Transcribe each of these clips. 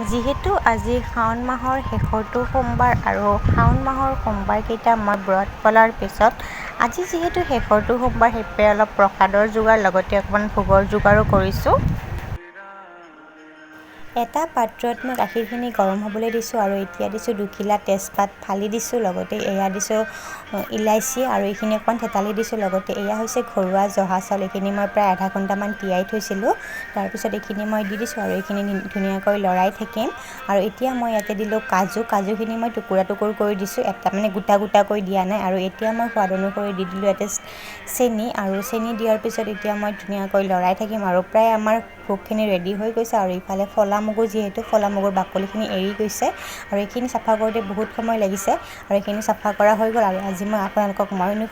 যিহেতু আজি শাওণ মাহৰ শেষৰটো সোমবাৰ আৰু শাওণ মাহৰ সোমবাৰকেইটা মই ব্ৰত পলাৰ পিছত আজি যিহেতু শেষৰটো সোমবাৰ সেইবাবে অলপ প্ৰসাদৰ যোগাৰ লগতে অকণমান ভোগৰ যোগাৰো কৰিছোঁ। এটা পাত্ৰত মই গাখীৰখিনি গৰম হ'বলৈ দিছোঁ আৰু এতিয়া দিছোঁ দুখিলা তেজপাত ফালি দিছোঁ, লগতে এয়া দিছোঁ ইলাইচি আৰু এইখিনি অকণমান থেতালি দিছোঁ। লগতে এয়া হৈছে ঘৰুৱা জহা চাউল, এইখিনি মই প্ৰায় আধা ঘণ্টামান তিয়াই থৈছিলোঁ। তাৰপিছত এইখিনি মই দি দিছোঁ আৰু এইখিনি ধুনীয়াকৈ লৰাই থাকিম। আৰু এতিয়া মই ইয়াতে দিলোঁ কাজুখিনি মই টুকুৰা কৰি দিছোঁ, এটা মানে গোটাকৈ দিয়া নাই। আৰু এতিয়া মই সোৱাদ অনুসৰি দি দিলোঁ ইয়াতে চেনি, আৰু চেনি দিয়াৰ পিছত এতিয়া মই ধুনীয়াকৈ লৰাই থাকিম আৰু প্ৰায় আমাৰ ভোগখিনি ৰেডি হৈ গৈছে। আৰু ইফালে ফলা মগু, যিহেতু ফলা মগুৰ বাকলিখিনি এৰি গৈছে আৰু এইখিনি চাফা কৰোঁতে বহুত সময় লাগিছে আৰু এইখিনি চাফা কৰা হৈ গ'ল। আৰু আজি মই আপোনালোকক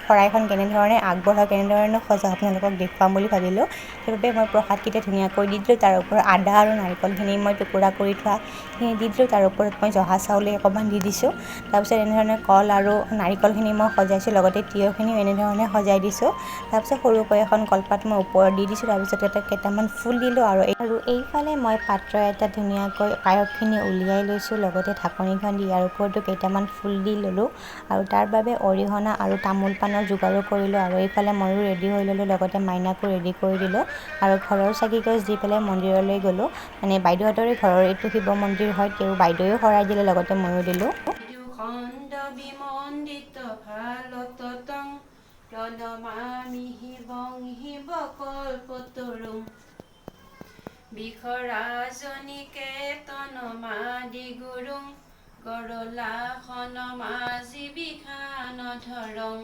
শৰাইখন কেনেধৰণে আগবঢ়াওঁ, কেনেধৰণে সজাওঁ আপোনালোকক দেখুৱাম বুলি ভাবিলোঁ। সেইবাবে মই প্ৰসাদকেইটা ধুনীয়াকৈ দি দিলোঁ। তাৰ ওপৰত আদা আৰু নাৰিকলখিনি মই টুকুৰা কৰি থোৱাখিনি দি দিলোঁ। তাৰ ওপৰত মই জহা চাউলে অকণমান দি দিছোঁ। তাৰপিছত এনেধৰণে কল আৰু নাৰিকলখিনি মই সজাইছোঁ, লগতে তিয়ঁহখিনিও এনেধৰণে সজাই দিছোঁ। তাৰপিছত সৰুকৈ এখন কলপাত মই ওপৰত দি দিছোঁ। তাৰপিছত ইয়াতে কেইটামান ফুল দিলোঁ আৰু এইফালে মই পাত্ৰ এটা ধুনীয়াকৈ পায়সখিনি উলিয়াই লৈছোঁ, লগতে ঢাকনিখন দি ইয়াৰ ওপৰতো কেইটামান ফুল দি ল'লোঁ। আৰু তাৰ বাবে অৰিহণা আৰু তামোল পাণৰ যোগাৰো কৰিলোঁ। আৰু এইফালে ময়ো ৰেডি হৈ ল'লোঁ, লগতে মাইনাকো ৰেডি কৰি দিলোঁ। আৰু ঘৰৰ চাকিগছ দি পেলাই মন্দিৰলৈ গ'লোঁ, মানে বাইদেউহঁতৰে ঘৰৰ এইটো শিৱ মন্দিৰ হয়, তেওঁ বাইদেৱেও শৰাই দিলে, লগতে ময়ো দিলোঁ। বিখৰাজনিকে তনমাদি গুৰুং গৰলাখনমাজি বিখানধৰং।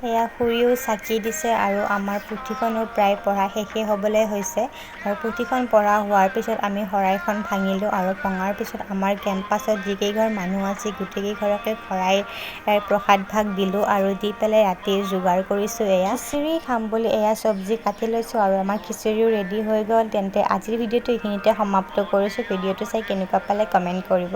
এয়া খুৰীও চাকি দিছে আৰু আমাৰ পুথিখনো প্ৰায় পঢ়া শেষেই হ'বলৈ হৈছে। আৰু পুথিখন পঢ়া হোৱাৰ পিছত আমি শৰাইখন ভাঙিলোঁ আৰু ভঙাৰ পিছত আমাৰ কেম্পাছত যিকেইঘৰ মানুহ আছে গোটেইকেইঘৰকে শৰাই প্ৰসাদ ভাগ দিলোঁ আৰু দি পেলাই ৰাতিৰ যোগাৰ কৰিছোঁ। এয়া খিচিৰি খাম বুলি এয়া চব্জি কাটি লৈছোঁ আৰু আমাৰ খিচিৰিও ৰেডি হৈ গ'ল। তেন্তে আজিৰ ভিডিঅ'টো এইখিনিতে সমাপ্ত কৰিছোঁ। ভিডিঅ'টো চাই কেনেকুৱা পালে কমেণ্ট কৰিব।